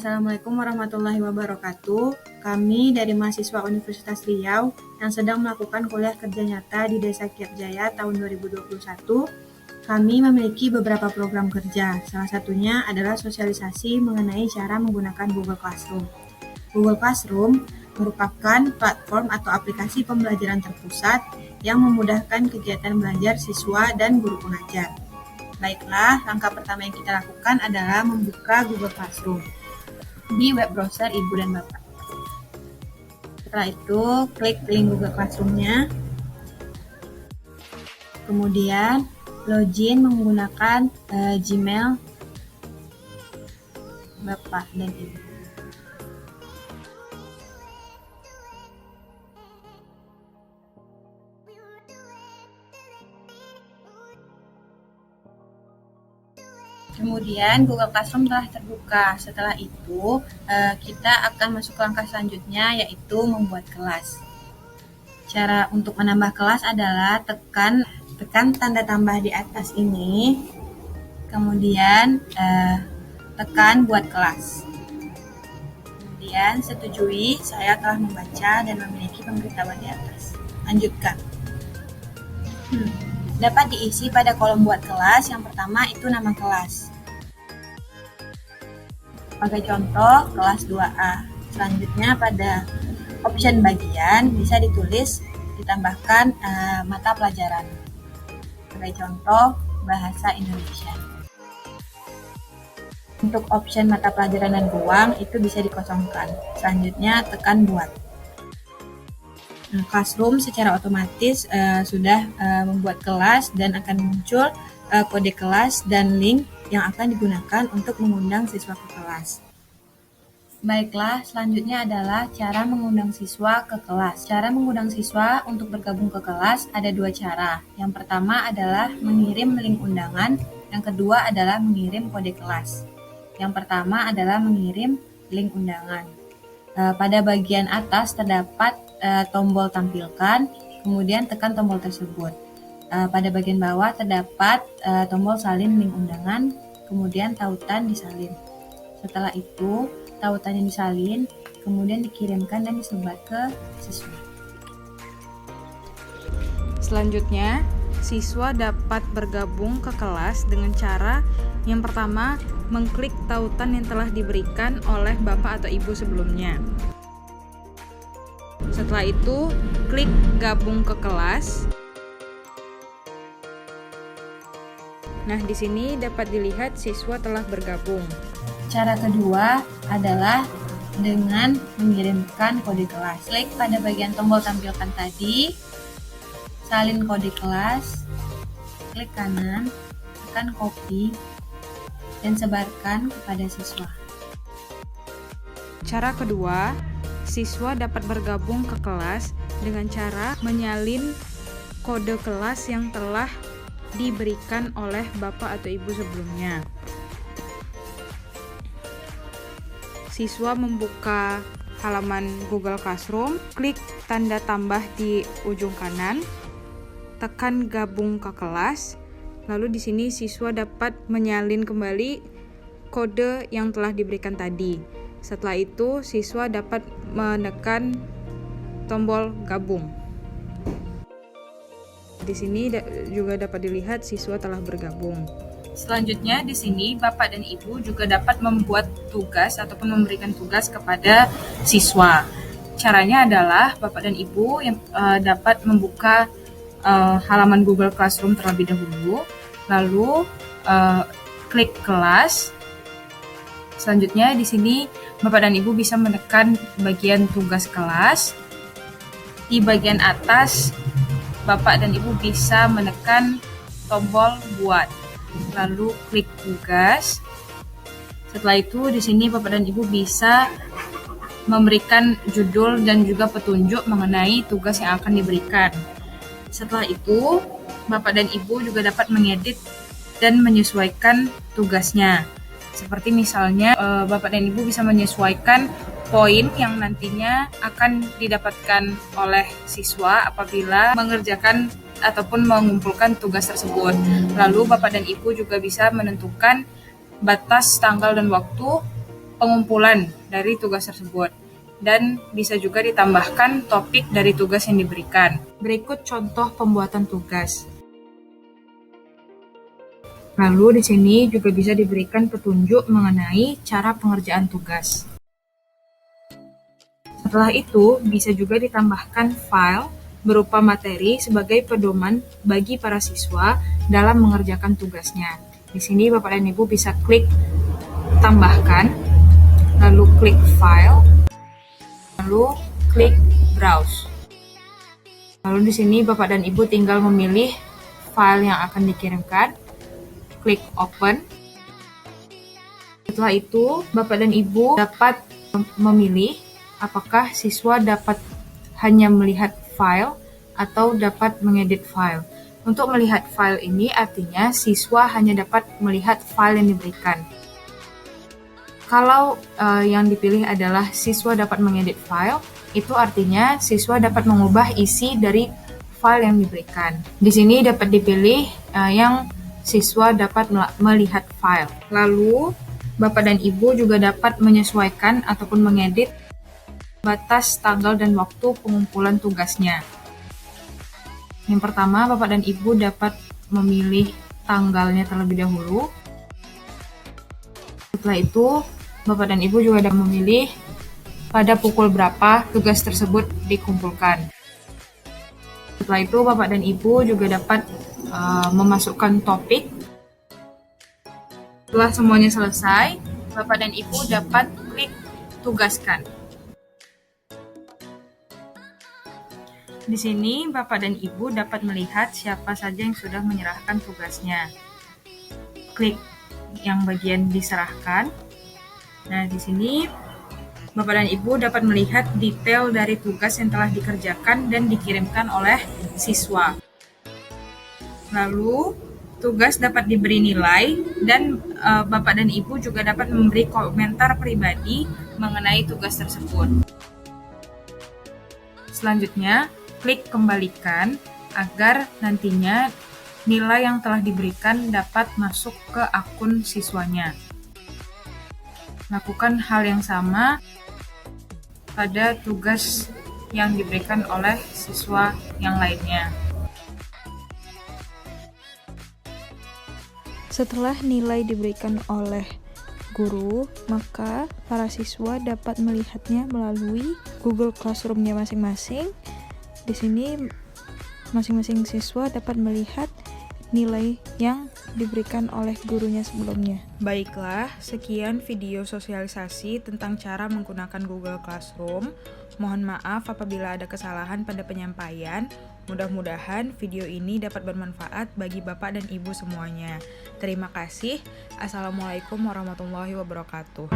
Assalamualaikum warahmatullahi wabarakatuh. Kami dari mahasiswa Universitas Riau yang sedang melakukan kuliah kerja nyata di Desa Kirjaya tahun 2021. Kami memiliki beberapa program kerja. Salah satunya adalah sosialisasi mengenai cara menggunakan Google Classroom. Google Classroom merupakan platform atau aplikasi pembelajaran terpusat yang memudahkan kegiatan belajar siswa dan guru pengajar. Baiklah, langkah pertama yang kita lakukan adalah membuka Google Classroom di web browser Ibu dan Bapak. Setelah itu, klik link Google Classroom-nya. Kemudian, login menggunakan Gmail Bapak dan Ibu. Kemudian Google Classroom telah terbuka. Setelah itu, kita akan masuk ke langkah selanjutnya, yaitu membuat kelas. Cara untuk menambah kelas adalah tekan tanda tambah di atas ini, kemudian tekan buat kelas. Kemudian setujui, saya telah membaca dan memiliki pemberitahuan di atas. Lanjutkan. Dapat diisi pada kolom buat kelas. Yang pertama itu nama kelas. Sebagai contoh, kelas 2A. Selanjutnya pada option bagian bisa ditulis ditambahkan mata pelajaran. Sebagai contoh, bahasa Indonesia. Untuk option mata pelajaran dan ruang itu bisa dikosongkan. Selanjutnya tekan buat. Classroom secara otomatis sudah membuat kelas dan akan muncul kode kelas dan link yang akan digunakan untuk mengundang siswa ke kelas. Baiklah, selanjutnya adalah cara mengundang siswa ke kelas. Cara mengundang siswa untuk bergabung ke kelas ada dua cara. Yang pertama adalah mengirim link undangan, yang kedua adalah mengirim kode kelas. Yang pertama adalah mengirim link undangan. Pada bagian atas terdapat tombol tampilkan, kemudian tekan tombol tersebut. Pada bagian bawah terdapat tombol salin link undangan, kemudian tautan disalin. Setelah itu, tautan yang disalin kemudian dikirimkan dan disebar ke siswa. Selanjutnya, siswa dapat bergabung ke kelas dengan cara yang pertama, mengklik tautan yang telah diberikan oleh Bapak atau Ibu sebelumnya. Setelah itu, klik gabung ke kelas. Nah, di sini dapat dilihat siswa telah bergabung. Cara kedua adalah dengan mengirimkan kode kelas. Klik pada bagian tombol tampilkan tadi, salin kode kelas, klik kanan, tekan copy, dan sebarkan kepada siswa. Cara kedua, siswa dapat bergabung ke kelas dengan cara menyalin kode kelas yang telah diberikan oleh Bapak atau Ibu sebelumnya. Siswa membuka halaman Google Classroom, klik tanda tambah di ujung kanan, tekan gabung ke kelas, lalu di sini siswa dapat menyalin kembali kode yang telah diberikan tadi. Setelah itu, siswa dapat menekan tombol gabung. Di sini juga dapat dilihat siswa telah bergabung. Selanjutnya di sini Bapak dan Ibu juga dapat membuat tugas ataupun memberikan tugas kepada siswa. Caranya adalah Bapak dan Ibu yang dapat membuka halaman Google Classroom terlebih dahulu, lalu klik kelas. Selanjutnya di sini Bapak dan Ibu bisa menekan bagian tugas kelas. Di bagian atas Bapak dan Ibu bisa menekan tombol buat. Lalu klik tugas. Setelah itu di sini Bapak dan Ibu bisa memberikan judul dan juga petunjuk mengenai tugas yang akan diberikan. Setelah itu Bapak dan Ibu juga dapat mengedit dan menyesuaikan tugasnya. Seperti misalnya Bapak dan Ibu bisa menyesuaikan poin yang nantinya akan didapatkan oleh siswa apabila mengerjakan ataupun mengumpulkan tugas tersebut. Lalu Bapak dan Ibu juga bisa menentukan batas tanggal dan waktu pengumpulan dari tugas tersebut. Dan bisa juga ditambahkan topik dari tugas yang diberikan. Berikut contoh pembuatan tugas. Lalu di sini juga bisa diberikan petunjuk mengenai cara pengerjaan tugas. Setelah itu, bisa juga ditambahkan file berupa materi sebagai pedoman bagi para siswa dalam mengerjakan tugasnya. Di sini Bapak dan Ibu bisa klik tambahkan, lalu klik file, lalu klik browse. Lalu di sini Bapak dan Ibu tinggal memilih file yang akan dikirimkan. Klik open. Setelah itu, Bapak dan Ibu dapat memilih apakah siswa dapat hanya melihat file atau dapat mengedit file. Untuk melihat file ini artinya siswa hanya dapat melihat file yang diberikan. Kalau yang dipilih adalah siswa dapat mengedit file, itu artinya siswa dapat mengubah isi dari file yang diberikan. Di sini dapat dipilih yang siswa dapat melihat file. Lalu, Bapak dan Ibu juga dapat menyesuaikan ataupun mengedit batas tanggal dan waktu pengumpulan tugasnya. Yang pertama, Bapak dan Ibu dapat memilih tanggalnya terlebih dahulu. Setelah itu, Bapak dan Ibu juga dapat memilih pada pukul berapa tugas tersebut dikumpulkan. Setelah itu, Bapak dan Ibu juga dapat memasukkan topik. Setelah semuanya selesai, Bapak dan Ibu dapat klik tugaskan. Di sini, Bapak dan Ibu dapat melihat siapa saja yang sudah menyerahkan tugasnya. Klik yang bagian diserahkan. Nah, di sini Bapak dan Ibu dapat melihat detail dari tugas yang telah dikerjakan dan dikirimkan oleh siswa. Lalu, tugas dapat diberi nilai dan Bapak dan Ibu juga dapat memberi komentar pribadi mengenai tugas tersebut. Selanjutnya, klik kembalikan agar nantinya nilai yang telah diberikan dapat masuk ke akun siswanya. Lakukan hal yang sama pada tugas yang diberikan oleh siswa yang lainnya. Setelah nilai diberikan oleh guru, maka para siswa dapat melihatnya melalui Google Classroom-nya masing-masing. Di sini masing-masing siswa dapat melihat nilai yang diberikan oleh gurunya sebelumnya. Baiklah, sekian video sosialisasi tentang cara menggunakan Google Classroom. Mohon maaf apabila ada kesalahan pada penyampaian. Mudah-mudahan video ini dapat bermanfaat bagi Bapak dan Ibu semuanya. Terima kasih. Assalamualaikum warahmatullahi wabarakatuh.